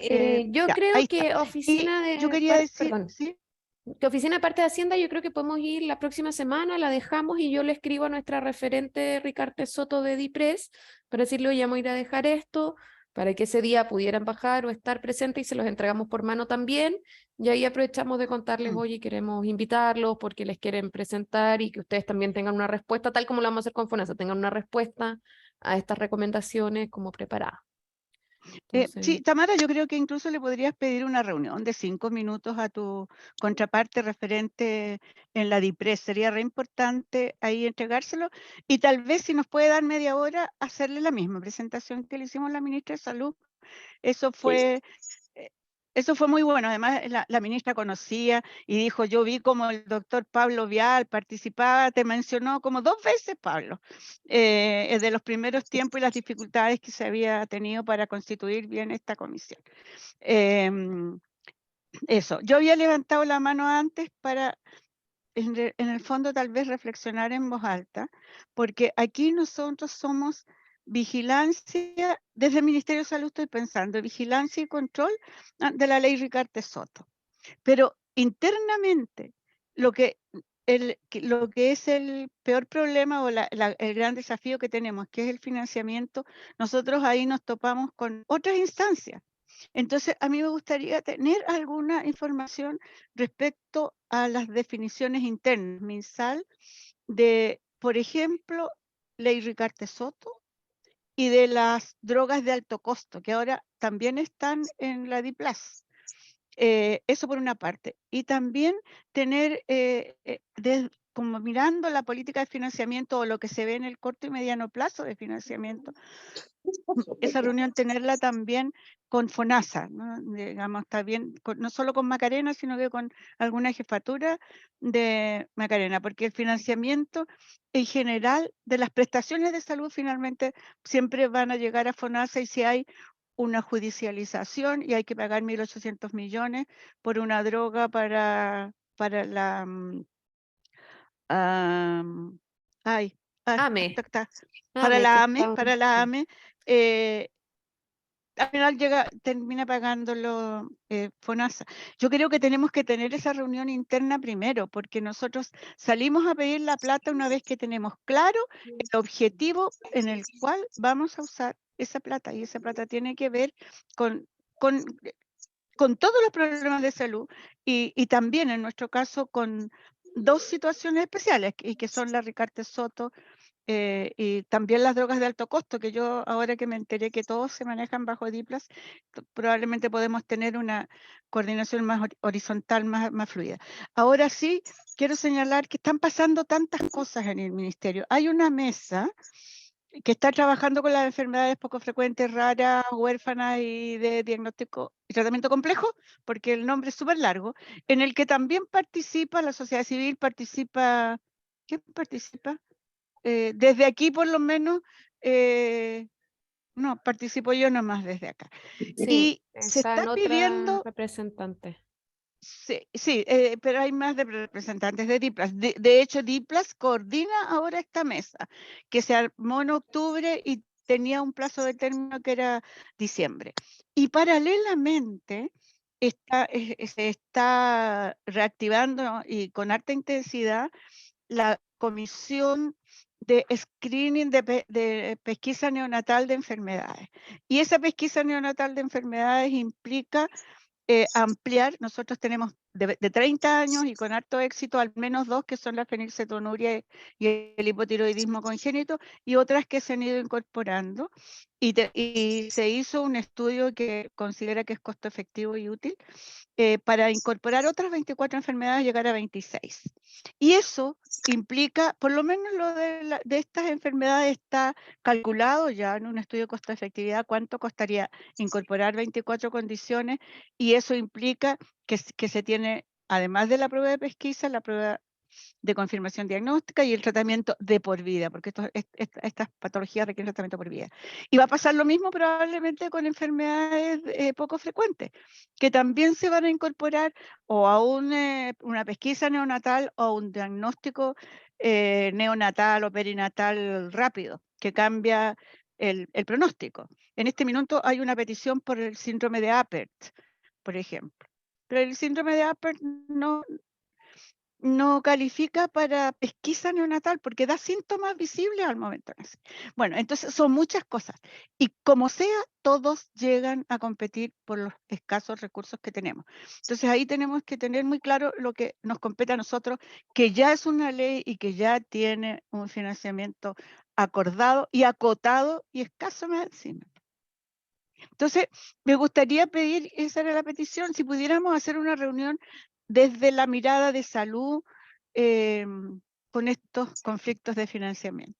yo ya, creo ahí está. que Y yo quería decir, perdón, ¿sí? que oficina de parte de Hacienda, yo creo que podemos ir la próxima semana, la dejamos y yo le escribo a nuestra referente Ricarte Soto de DIPRES para decirle, oye, vamos a ir a dejar esto, para que ese día pudieran bajar o estar presentes y se los entregamos por mano también. Y ahí aprovechamos de contarles, Mm. oye, queremos invitarlos porque les quieren presentar y que ustedes también tengan una respuesta, tal como lo vamos a hacer con FONASA, tengan una respuesta a estas recomendaciones como preparada. Entonces, Sí, Tamara, yo creo que incluso le podrías pedir una reunión de 5 minutos a tu contraparte referente en la DIPRES. Sería re importante ahí entregárselo y tal vez si nos puede dar media hora, hacerle la misma presentación que le hicimos a la ministra de Salud. Eso fue, eh, eso fue muy bueno. Además, la ministra conocía y dijo, yo vi como el doctor Pablo Vial participaba, te mencionó como 2 veces, Pablo, de los primeros tiempos y las dificultades que se había tenido para constituir bien esta comisión. Eso, yo había levantado la mano antes para, en el fondo, tal vez reflexionar en voz alta, porque aquí nosotros somos vigilancia, desde el Ministerio de Salud estoy pensando, vigilancia y control de la ley Ricarte Soto. Pero internamente, lo que es el peor problema o el gran desafío que tenemos, que es el financiamiento, nosotros ahí nos topamos con otras instancias. Entonces, a mí me gustaría tener alguna información respecto a las definiciones internas, MinSal, de, por ejemplo, ley Ricarte Soto y de las drogas de alto costo, que ahora también están en la DIPLAS. Eso por una parte. Y también tener, como mirando la política de financiamiento o lo que se ve en el corto y mediano plazo de financiamiento, esa reunión tenerla también con FONASA, ¿no? Digamos, está bien, no solo con Macarena, sino que con alguna jefatura de Macarena, porque el financiamiento en general de las prestaciones de salud finalmente siempre van a llegar a FONASA, y si hay una judicialización y hay que pagar 1.800 millones por una droga para la... ay, AME, para que la está... AME, al final termina pagándolo FONASA. Yo creo que tenemos que tener esa reunión interna primero, porque nosotros salimos a pedir la plata una vez que tenemos claro el objetivo en el cual vamos a usar esa plata, y esa plata tiene que ver con, con, con todos los problemas de salud y también en nuestro caso con 2 situaciones especiales, y que son la Ricarte Soto y también las drogas de alto costo, que yo ahora que me enteré que todos se manejan bajo DIPLAS, probablemente podemos tener una coordinación más horizontal, más fluida. Ahora sí, quiero señalar que están pasando tantas cosas en el ministerio. Hay una mesa que está trabajando con las enfermedades poco frecuentes, raras, huérfanas y de diagnóstico y tratamiento complejo, porque el nombre es súper largo, en el que también participa la sociedad civil, participa... ¿Quién participa? Desde aquí por lo menos, no, participo yo nomás desde acá. Sí, Y se está está en otra pidiendo, representante. sí, pero hay más de representantes de DIPLAS. De hecho, DIPLAS coordina ahora esta mesa, que se armó en octubre y tenía un plazo de término que era diciembre. Y paralelamente se está reactivando y con harta intensidad la comisión de screening de pesquisa neonatal de enfermedades. Y esa pesquisa neonatal de enfermedades implica ampliar. Nosotros tenemos de 30 años y con harto éxito al menos 2, que son la fenilcetonuria y el hipotiroidismo congénito, y otras que se han ido incorporando. Y se hizo un estudio que considera que es costo efectivo y útil para incorporar otras 24 enfermedades, llegar a 26. Y eso implica, por lo menos lo de estas enfermedades está calculado ya en un estudio de costo-efectividad, cuánto costaría incorporar 24 condiciones, y eso implica que se tiene, además de la prueba de pesquisa, la prueba de confirmación diagnóstica y el tratamiento de por vida, porque estas patologías requieren tratamiento por vida. Y va a pasar lo mismo probablemente con enfermedades poco frecuentes, que también se van a incorporar o a una pesquisa neonatal o a un diagnóstico neonatal o perinatal rápido, que cambia el pronóstico. En este minuto hay una petición por el síndrome de Apert, por ejemplo. Pero el síndrome de Apert no califica para pesquisa neonatal porque da síntomas visibles al momento de nacer. Bueno, entonces son muchas cosas. Y como sea, todos llegan a competir por los escasos recursos que tenemos. Entonces ahí tenemos que tener muy claro lo que nos compete a nosotros, que ya es una ley y que ya tiene un financiamiento acordado y acotado y escaso más encima. Entonces, me gustaría pedir, esa era la petición, si pudiéramos hacer una reunión desde la mirada de salud con estos conflictos de financiamiento.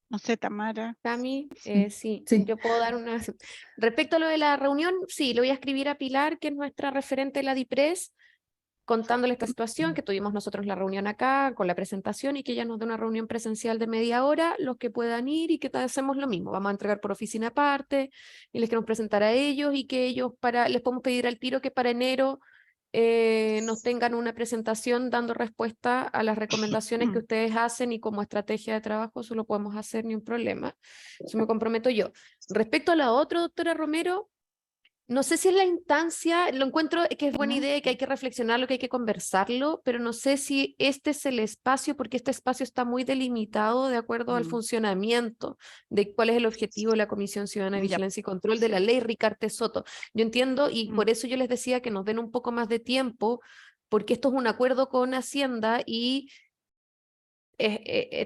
No sé, Tamara. Cami, sí, Sí. yo puedo dar una... Respecto a lo de la reunión, sí, le voy a escribir a Pilar, que es nuestra referente de la DIPRES, contándole esta situación, que tuvimos nosotros la reunión acá con la presentación y que ella nos dé una reunión presencial de media hora, los que puedan ir y que hacemos lo mismo, vamos a entregar por oficina aparte y les queremos presentar a ellos y que ellos les podemos pedir al tiro que para enero nos tengan una presentación dando respuesta a las recomendaciones que ustedes hacen y como estrategia de trabajo eso lo podemos hacer, ni un problema, eso me comprometo yo. Respecto a la otra, doctora Romero, no sé si es la instancia, lo encuentro que es buena idea, que hay que reflexionarlo, que hay que conversarlo, pero no sé si este es el espacio, porque este espacio está muy delimitado de acuerdo al funcionamiento de cuál es el objetivo de la Comisión Ciudadana de Vigilancia y Control de la ley Ricarte Soto. Yo entiendo y por eso yo les decía que nos den un poco más de tiempo, porque esto es un acuerdo con Hacienda y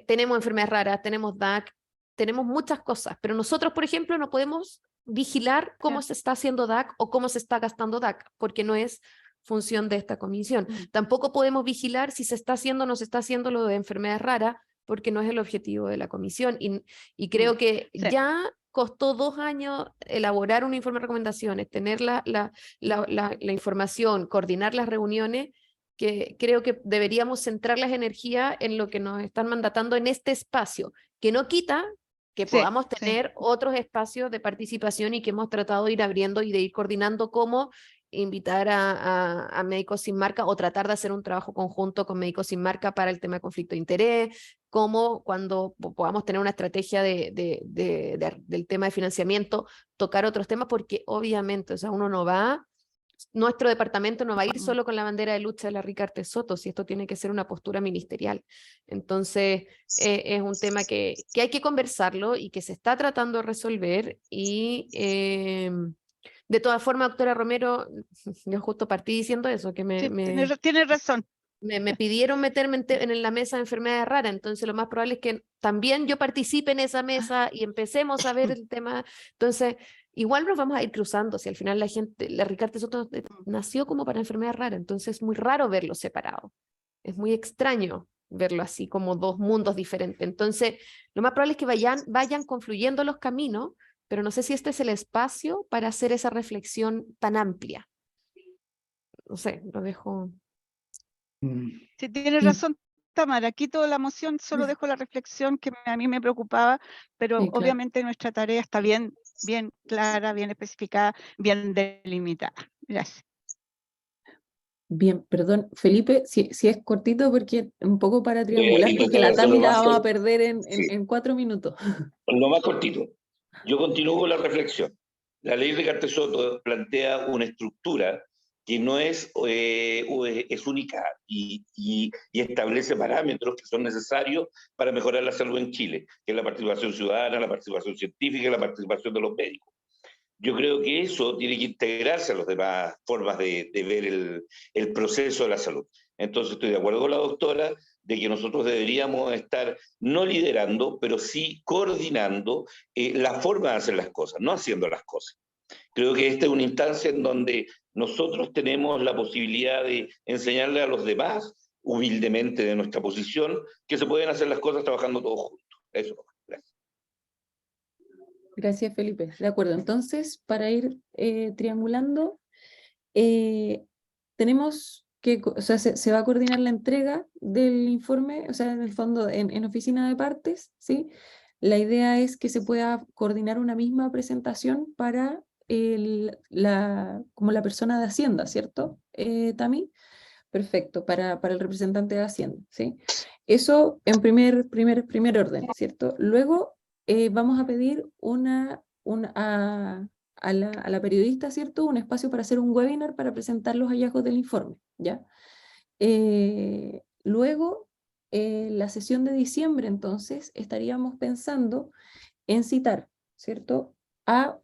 tenemos enfermedades raras, tenemos DAC, tenemos muchas cosas, pero nosotros, por ejemplo, no podemos vigilar cómo se está haciendo DAC o cómo se está gastando DAC, porque no es función de esta comisión. Tampoco podemos vigilar si se está haciendo o no se está haciendo lo de enfermedades raras, porque no es el objetivo de la comisión. Y creo que ya costó 2 años elaborar un informe de recomendaciones, tener la información, coordinar las reuniones, que creo que deberíamos centrar las energías en lo que nos están mandatando en este espacio, que no quita que podamos tener otros espacios de participación y que hemos tratado de ir abriendo y de ir coordinando cómo invitar a Médicos Sin Marca o tratar de hacer un trabajo conjunto con Médicos Sin Marca para el tema de conflicto de interés, cómo cuando podamos tener una estrategia del tema de financiamiento, tocar otros temas, porque obviamente, o sea, uno no va... Nuestro departamento no va a ir solo con la bandera de lucha de la Ricarte Soto, si esto tiene que ser una postura ministerial. Entonces, es un tema que hay que conversarlo y que se está tratando de resolver. Y de todas formas, doctora Romero, yo justo partí diciendo eso, que Tiene razón. me pidieron meterme en la mesa de enfermedades raras, entonces lo más probable es que también yo participe en esa mesa y empecemos a ver el tema. Entonces, igual nos vamos a ir cruzando, si al final la Ricarte Soto nació como para enfermedades raras, entonces es muy raro verlo separado. Es muy extraño verlo así, como 2 mundos diferentes. Entonces, lo más probable es que vayan confluyendo los caminos, pero no sé si este es el espacio para hacer esa reflexión tan amplia. No sé, lo dejo... Sí, tienes razón, Tamara. Quito la moción, solo dejo la reflexión que a mí me preocupaba, pero Sí, claro. obviamente nuestra tarea está bien clara, bien especificada, bien delimitada. Gracias. Bien, perdón, Felipe, si es cortito porque un poco para triangular, porque la Tami la vamos a perder en 4 minutos. Lo más cortito. Yo continúo con la reflexión. La ley Ricarte Soto plantea una estructura que no es única y establece parámetros que son necesarios para mejorar la salud en Chile, que es la participación ciudadana, la participación científica y la participación de los médicos. Yo creo que eso tiene que integrarse a las demás formas de ver el proceso de la salud. Entonces estoy de acuerdo con la doctora de que nosotros deberíamos estar no liderando, pero sí coordinando la forma de hacer las cosas, no haciendo las cosas. Creo que esta es una instancia en donde nosotros tenemos la posibilidad de enseñarle a los demás, humildemente de nuestra posición, que se pueden hacer las cosas trabajando todos juntos. Eso. Gracias. Gracias, Felipe. De acuerdo, entonces, para ir triangulando, tenemos que, o sea, se va a coordinar la entrega del informe, o sea, en el fondo, en oficina de partes, ¿sí? La idea es que se pueda coordinar una misma presentación para como la persona de Hacienda, ¿cierto, Tami? Perfecto, para el representante de Hacienda, ¿sí? Eso en primer orden, ¿cierto? Luego vamos a pedir a la periodista, ¿cierto? Un espacio para hacer un webinar para presentar los hallazgos del informe, ¿ya? Luego, la sesión de diciembre, entonces, estaríamos pensando en citar, ¿cierto? A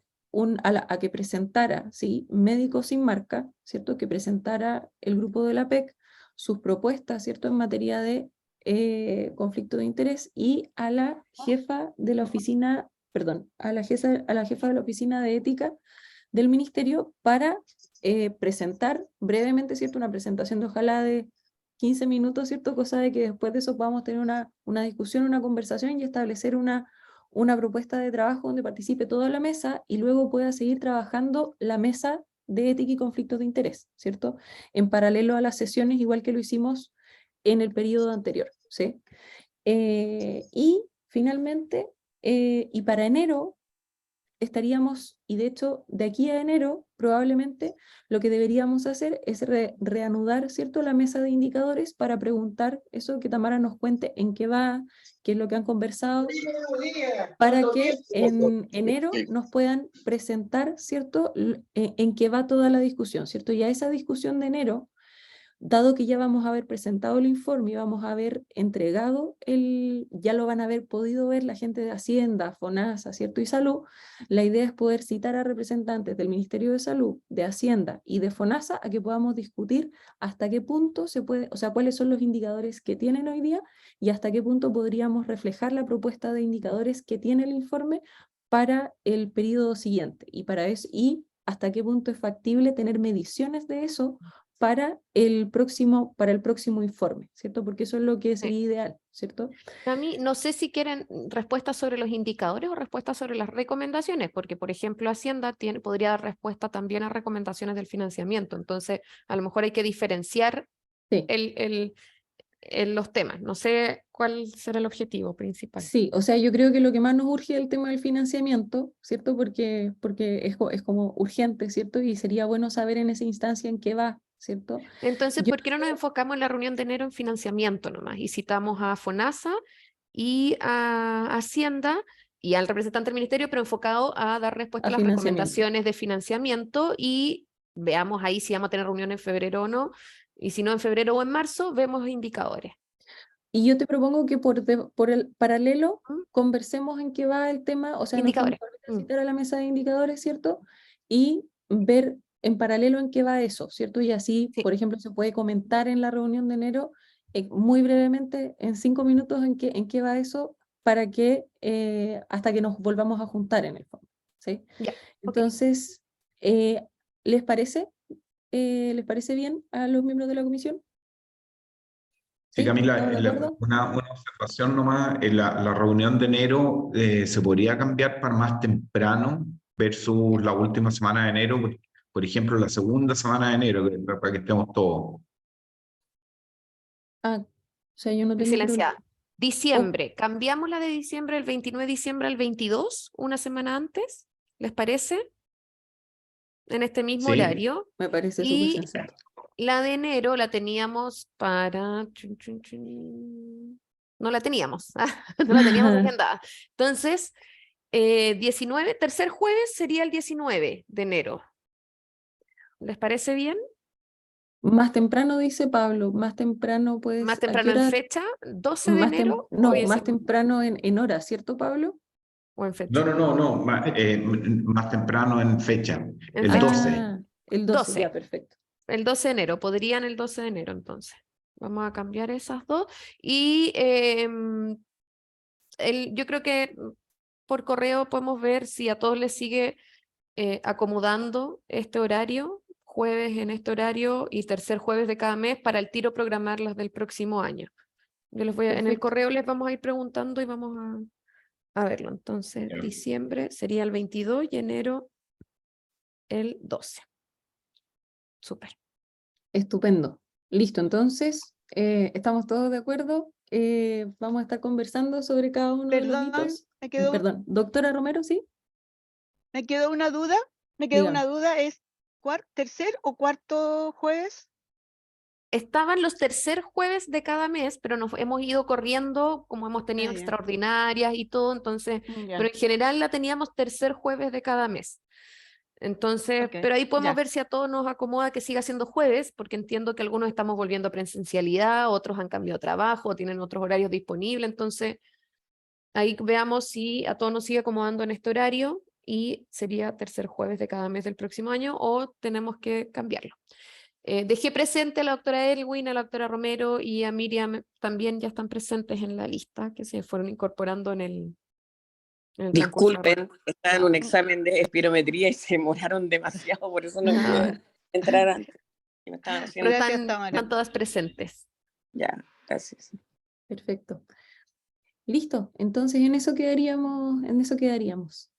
que presentara, ¿sí? Médicos Sin Marca, ¿cierto? Que presentara el grupo de la PEC sus propuestas, ¿cierto? En materia de conflicto de interés, y a la jefa de la oficina, perdón, a la jefa de la oficina de ética del ministerio para presentar brevemente, ¿cierto? Una presentación de ojalá de 15 minutos, ¿cierto? Cosa de que después de eso podamos tener una discusión, una conversación y establecer una propuesta de trabajo donde participe toda la mesa y luego pueda seguir trabajando la mesa de ética y conflictos de interés, ¿cierto? En paralelo a las sesiones, igual que lo hicimos en el periodo anterior, ¿sí? Y finalmente, y para enero estaríamos, y de hecho de aquí a enero probablemente lo que deberíamos hacer es reanudar, ¿cierto?, la mesa de indicadores para preguntar eso, que Tamara nos cuente en qué va, qué es lo que han conversado, para que en enero nos puedan presentar, ¿cierto?, en qué va toda la discusión, ¿cierto? Y a esa discusión de enero, dado que ya vamos a haber presentado el informe y vamos a haber entregado ya lo van a haber podido ver la gente de Hacienda, FONASA, ¿cierto? Y Salud, la idea es poder citar a representantes del Ministerio de Salud, de Hacienda y de FONASA a que podamos discutir hasta qué punto se puede, o sea, cuáles son los indicadores que tienen hoy día y hasta qué punto podríamos reflejar la propuesta de indicadores que tiene el informe para el periodo siguiente, y para eso, y hasta qué punto es factible tener mediciones de eso para el próximo informe, ¿cierto? Porque eso es lo que sería ideal, ¿cierto? A mí no sé si quieren respuestas sobre los indicadores o respuestas sobre las recomendaciones, porque por ejemplo Hacienda podría dar respuesta también a recomendaciones del financiamiento, entonces a lo mejor hay que diferenciar Sí. los temas. No sé cuál será el objetivo principal. Sí, o sea, yo creo que lo que más nos urge es el tema del financiamiento, ¿cierto? Porque es como urgente, ¿cierto? Y sería bueno saber en esa instancia en qué va, ¿cierto? Entonces, Yo ¿por qué no nos enfocamos en la reunión de enero en financiamiento nomás? Y citamos a FONASA y a Hacienda y al representante del ministerio, pero enfocado a dar respuesta A a las financiamiento. recomendaciones de financiamiento, y veamos ahí si vamos a tener reunión en febrero o no, y si no en febrero o en marzo, vemos indicadores. Y yo te propongo que por el paralelo ¿Mm? conversemos en qué va el tema, o sea, nos Indicadores. podemos volver a citar a la mesa de indicadores, ¿cierto? Y ver en paralelo en qué va eso, ¿cierto? Y así, Sí. por ejemplo, se puede comentar en la reunión de enero muy brevemente, en 5 minutos, en qué va eso, para que hasta que nos volvamos a juntar en el fondo, ¿sí? Ya, ok. Entonces, ¿les parece? ¿Les parece bien a los miembros de la comisión? Sí, ¿Sí? Camila, ¿Estamos de acuerdo? una observación nomás, la reunión de enero se podría cambiar para más temprano versus la última semana de enero, por ejemplo, la segunda semana de enero, para que estemos todos. Ah, o sea, yo no tengo Silenciada. problema. Diciembre, cambiamos la de diciembre, el 29 de diciembre al 22, una semana antes, ¿les parece? En este mismo Sí. horario. Me parece súper Y sensato. la de enero la teníamos para... No la teníamos, no la teníamos agendada. Entonces, 19, tercer jueves sería el 19 de enero. ¿Les parece bien? Más temprano, dice Pablo, más temprano, pues, Más ¿a qué temprano en hora? fecha, 12 de enero o No, 19 más temprano en horas, ¿cierto, Pablo? o en fecha. No, más temprano en fecha, En el fecha. 12. El 12, 12. ya, perfecto. El 12 de enero, podrían el 12 de enero entonces. Vamos a cambiar esas dos. Y yo creo que por correo podemos ver si a todos les sigue acomodando este horario, jueves en este horario y tercer jueves de cada mes, para el tiro programar las del próximo año. Yo les voy en el Perfecto. correo les vamos a ir preguntando y vamos a verlo. Entonces, Ya. diciembre sería el 22 y enero el 12. Súper. Estupendo. Listo, entonces, estamos todos de acuerdo. Vamos a estar conversando sobre cada uno de los Perdón, hitos. me quedó, Perdón, doctora Romero, ¿sí? me quedó una duda. ¿Es tercer o cuarto jueves? Estaban los tercer jueves de cada mes, pero nos hemos ido corriendo, como hemos tenido ya. extraordinarias y todo, entonces, Ya, pero en general la teníamos tercer jueves de cada mes. Entonces, ok, pero ahí podemos ya. ver si a todos nos acomoda que siga siendo jueves, porque entiendo que algunos estamos volviendo a presencialidad, otros han cambiado trabajo, tienen otros horarios disponibles, entonces ahí veamos si a todos nos sigue acomodando en este horario y sería tercer jueves de cada mes del próximo año o tenemos que cambiarlo. Dejé presente a la doctora Elwin, a la doctora Romero y a Miriam también ya están presentes en la lista, que se fueron incorporando en el transcurso de la Disculpen, estaba en un examen de espirometría y se demoraron demasiado, por eso no pude entrar antes. Y me estaban Pero haciendo... Gracias, están Tamara. todas presentes. Ya, gracias. Perfecto. Listo, entonces en eso quedaríamos.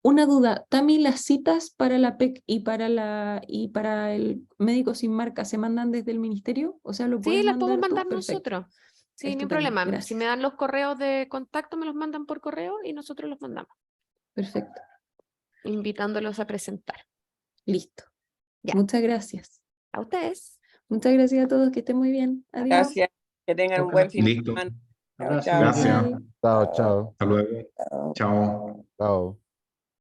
Una duda, Tami, ¿las citas para la PEC y para el médico sin marca se mandan desde el ministerio? O sea, ¿lo Sí, puedes las podemos mandar tú? mandar Perfecto. nosotros. Sí, ni Estupendo, problema. Si gracias. me dan los correos de contacto, me los mandan por correo y nosotros los mandamos, Perfecto, invitándolos a presentar. listo. Ya. Muchas gracias. A ustedes. Muchas gracias a todos, que estén muy bien. Adiós. Gracias, que tengan un buen fin de Listo. semana. Abrazo. Chao, chao. Gracias. Bye. Chao, chao, Hasta luego. Chao. Chao. chao.